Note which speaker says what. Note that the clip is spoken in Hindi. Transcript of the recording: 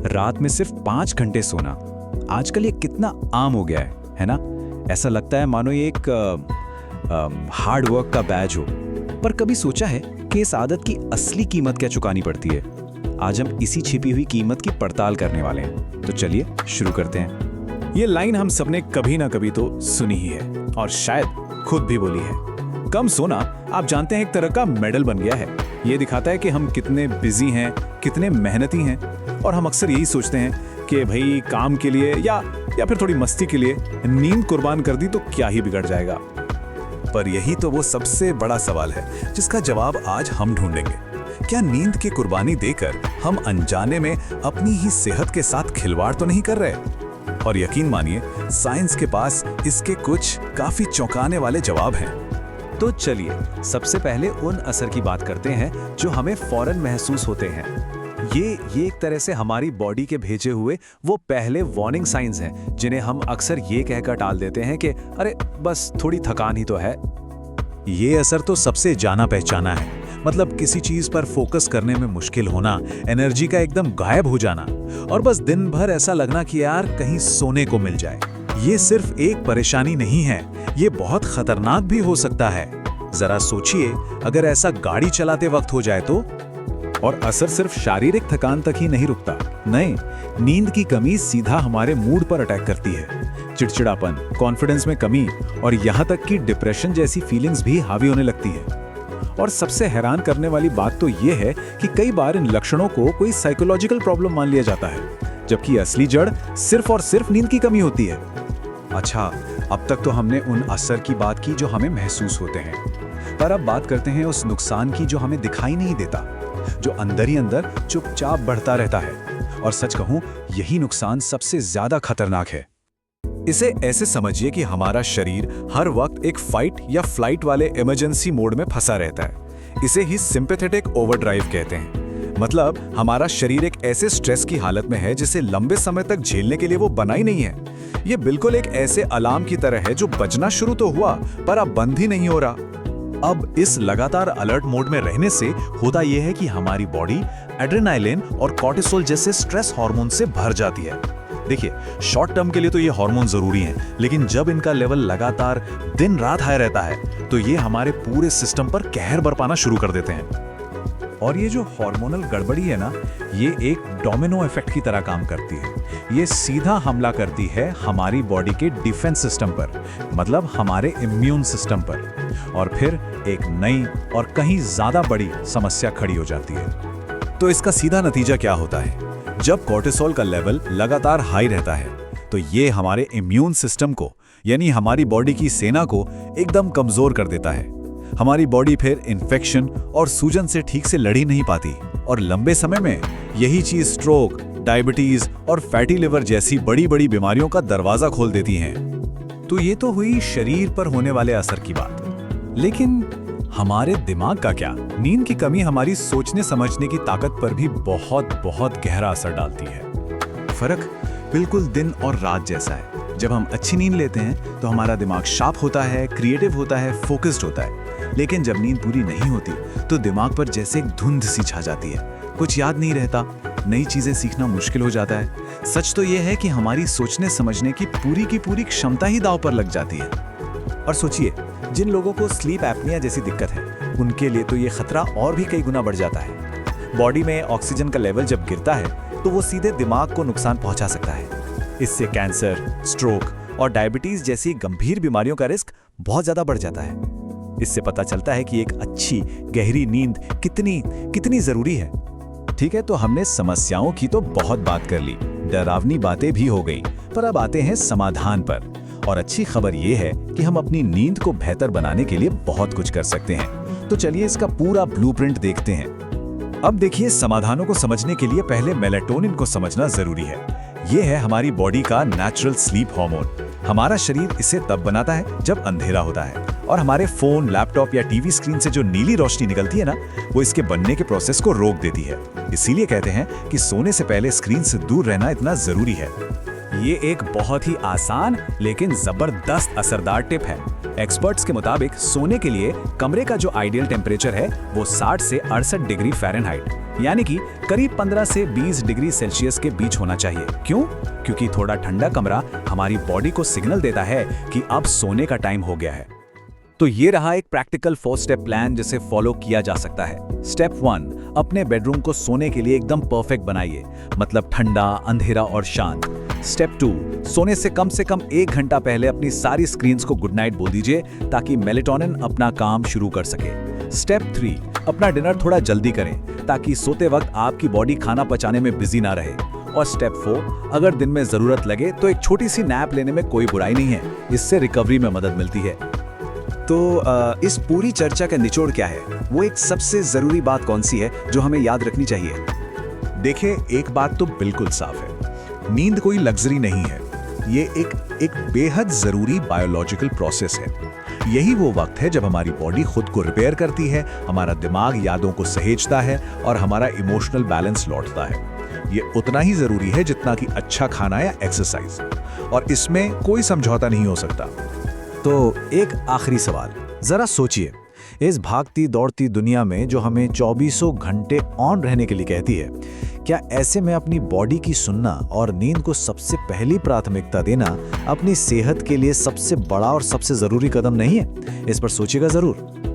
Speaker 1: रात में सिर्फ 5 घंटे सोना आजकल ये कितना आम हो गया है ना? ऐसा लगता है मानो ये एक हार्ड वर्क का बैज हो। पर कभी सोचा है कि इस आदत की असली कीमत क्या चुकानी पड़ती है? आज हम इसी छिपी हुई कीमत की पड़ताल करने वाले हैं। तो चलिए शुरू करते हैं।
Speaker 2: ये लाइन हम सबने कभी ना कभी तो सुनी ही है और शायद खुद भी बोली है। कम सोना आप जानते हैं एक तरह का मेडल बन गया है। ये दिखाता है कि हम कितने बिजी हैं, कितने मेहनती हैं। और हम अक्सर यही सोचते हैं कि भाई काम के लिए या फिर थोड़ी मस्ती के लिए नींद कुर्बान कर दी तो क्या ही बिगड़ जाएगा।
Speaker 3: पर यही तो वो सबसे बड़ा सवाल है जिसका जवाब आज हम ढूंढेंगे। क्या नींद की कुर्बानी देकर हम अनजाने में अपनी ही सेहत के साथ खिलवाड़ तो नहीं कर रहे? और यकीन मानिए, साइंस के पास इसके कुछ काफी चौंकाने वाले जवाब हैं।
Speaker 1: तो चलिए सबसे पहले उन असर की बात करते हैं जो हमें फौरन महसूस होते हैं। ये एक तरह से हमारी बॉडी के भेजे हुए वो पहले वार्निंग साइंस हैं जिन्हें हम अक्सर ये कहकर टाल देते हैं कि अरे बस थोड़ी थकान ही तो है।
Speaker 3: ये असर तो सबसे जाना पहचाना है। मतलब किसी चीज पर फोकस करने में मुश्किल होना, एनर्जी का एकदम गायब हो जाना और बस दिन भर ऐसा लगना कि यार कहीं सोने को मिल जाए। ये सिर्फ एक परेशानी नहीं है, ये बहुत खतरनाक भी हो सकता है। जरा सोचिए, अगर ऐसा गाड़ी चलाते वक्त हो जाए तो?
Speaker 2: और असर सिर्फ शारीरिक थकान तक ही नहीं रुकता। नहीं, नींद की कमी सीधा हमारे मूड पर अटैक करती है। चिड़चिड़ापन, कॉन्फिडेंस में कमी और यहाँ तक कि डिप्रेशन जैसी फीलिंग्स भी हावी होने लगती है। और सबसे हैरान करने वाली बात तो ये है कि कई बार इन लक्षणों को कोई साइकोलॉजिकल प्रॉब्लम मान लिया जाता है, जबकि असली जड़ सिर्फ और सिर्फ नींद की कमी होती है।
Speaker 1: अच्छा, अब तक तो हमने उन असर की बात की जो हमें महसूस होते हैं, पर अब बात करते हैं उस नुकसान की जो हमें दिखाई नहीं देता, जो अंदर ही अंदर चुपचाप बढ़ता रहता है। और सच कहूं, यही नुकसान सबसे ज्यादा खतरनाक है।
Speaker 3: इसे ऐसे समझिए कि हमारा शरीर हर वक्त एक फाइट या फ्लाइट वाले इमरजेंसी मोड में फंसा रहता है। इसे ही सिंपैथेटिक ओवरड्राइव कहते हैं। मतलब हमारा शरीर एक ऐसे स्ट्रेस की हालत में है जिसे लंबे समय तक झेलने के लिए वो बना ही नहीं है। ये बिल्कुल एक ऐसे अलार्म की तरह है जो बजना शुरू तो हुआ पर अब बंद ही नहीं हो रहा। अब इस लगातार अलर्ट मोड में रहने से होता यह है कि हमारी बॉडी एड्रेनालिन और कॉर्टिसोल जैसे स्ट्रेस हार्मोन से भर जाती है। देखिए, शॉर्ट टर्म के लिए तो ये हार्मोन जरूरी हैं, लेकिन जब इनका लेवल लगातार दिन रात हाई रहता है तो ये हमारे पूरे सिस्टम पर कहर बरपाना शुरू कर देते हैं।
Speaker 2: और ये जो हार्मोनल गड़बड़ी है ना, ये एक डोमिनो इफेक्ट की तरह काम करती है। ये सीधा हमला करती है हमारी बॉडी के डिफेंस सिस्टम पर, मतलब हमारे इम्यून सिस्टम पर, और फिर एक नई और कहीं ज्यादा बड़ी समस्या खड़ी हो जाती है।
Speaker 3: तो इसका सीधा नतीजा क्या होता है? जब कॉर्टिसोल का लेवल लगातार हाई रहता है तो ये हमारे इम्यून सिस्टम को, यानी हमारी बॉडी की सेना को एकदम कमजोर कर देता है। हमारी बॉडी फिर इन्फेक्शन और सूजन से ठीक से लड़ ही नहीं पाती और लंबे समय में यही चीज स्ट्रोक, डायबिटीज और फैटी लिवर जैसी बड़ी बड़ी बीमारियों का दरवाजा खोल देती हैं।
Speaker 2: तो ये तो हुई शरीर पर होने वाले असर की बात, लेकिन हमारे दिमाग का क्या? नींद की कमी हमारी सोचने समझने की ताकत पर भी बहुत बहुत गहरा असर डालती है। फर्क बिल्कुल दिन और रात जैसा है। जब हम अच्छी नींद लेते हैं तो हमारा दिमाग शार्प होता है, क्रिएटिव होता है, फोकस्ड होता है। लेकिन जब नींद पूरी नहीं होती तो दिमाग पर जैसे एक धुंध सी छा जाती है, कुछ याद नहीं रहता, नई चीजें सीखना मुश्किल हो जाता है। सच तो यह है कि हमारी सोचने समझने की पूरी क्षमता ही दांव पर लग जाती है। और सोचिए, जिन लोगों को स्लीप एपनिया जैसी दिक्कत है, उनके लिए तो ये खतरा और भी कई गुना बढ़ जाता है। बॉडी में ऑक्सीजन का लेवल जब गिरता है तो वो सीधे दिमाग को नुकसान पहुंचा सकता है। इससे कैंसर, स्ट्रोक और डायबिटीज जैसी गंभीर बीमारियों का रिस्क बहुत ज्यादा बढ़ जाता है। इससे पता चलता है कि एक अच्छी गहरी नींद कितनी जरूरी है। ठीक है, तो हमने समस्याओं की तो बहुत बात कर ली, डरावनी बातें भी हो गई, पर अब आते हैं समाधान पर। और अच्छी खबर यह है कि हम अपनी नींद को बेहतर बनाने के लिए बहुत कुछ कर सकते हैं। तो चलिए इसका पूरा ब्लूप्रिंट देखते हैं। अब देखिए, समाधानों को समझने के लिए पहले मेलेटोनिन को समझना जरूरी है। यह है हमारी बॉडी का नेचुरल स्लीप हार्मोन। हमारा शरीर इसे तब बनाता है जब अंधेरा होता है, और हमारे फोन, लैपटॉप या टीवी स्क्रीन से जो नीली रोशनी निकलती है ना, वो इसके बनने के प्रोसेस को रोक देती है। इसीलिए कहते हैं कि सोने से पहले स्क्रीन से दूर रहना इतना जरूरी है। ये एक बहुत ही आसान लेकिन जबरदस्त असरदार टिप है। एक्सपर्ट्स के मुताबिक सोने के लिए कमरे का जो आइडियल टेम्परेचर है वो 60 से 68 डिग्री फ़ारेनहाइट,
Speaker 1: यानी कि करीब 15 से 20 डिग्री सेल्सियस के बीच होना चाहिए। क्यों? क्योंकि थोड़ा ठंडा कमरा हमारी बॉडी को सिग्नल देता है कि अब सोने का टाइम हो गया है। तो ये रहा एक प्रैक्टिकल 4 स्टेप प्लान जिसे फॉलो किया जा सकता है। स्टेप 1, अपने बेडरूम को सोने के लिए एकदम परफेक्ट बनाइए, मतलब ठंडा, अंधेरा और शांत। स्टेप 2, सोने से कम 1 घंटा पहले अपनी सारी स्क्रीन्स को गुड नाइट बोल दीजिए ताकि मेलेटोनिन अपना काम शुरू कर सके। स्टेप 3, अपना डिनर थोड़ा जल्दी करें ताकि सोते वक्त आपकी बॉडी खाना पचाने में बिजी ना रहे। और स्टेप 4, अगर दिन में जरूरत लगे तो एक छोटी सी नैप लेने में कोई बुराई नहीं है, इससे रिकवरी में मदद मिलती है।
Speaker 4: तो इस पूरी चर्चा का निचोड़ क्या है? वो एक सबसे जरूरी बात कौन सी है जो हमें याद रखनी चाहिए?
Speaker 3: देखिए, एक बात तो बिल्कुल साफ है, नींद कोई लग्जरी नहीं है। ये एक बेहद जरूरी बायोलॉजिकल प्रोसेस है। यही वो वक्त है जब हमारी बॉडी खुद को रिपेयर करती है, हमारा दिमाग यादों को सहेजता है और हमारा इमोशनल बैलेंस लौटता है। ये उतना ही जरूरी है जितना कि अच्छा खाना या एक्सरसाइज, और इसमें कोई समझौता नहीं हो सकता।
Speaker 2: तो एक आखिरी सवाल, जरा सोचिए, इस भागती दौड़ती दुनिया में जो हमें 24 घंटे ऑन रहने के लिए कहती है, क्या ऐसे में अपनी बॉडी की सुनना और नींद को सबसे पहली प्राथमिकता देना अपनी सेहत के लिए सबसे बड़ा और सबसे जरूरी कदम नहीं है? इस पर सोचिएगा जरूर।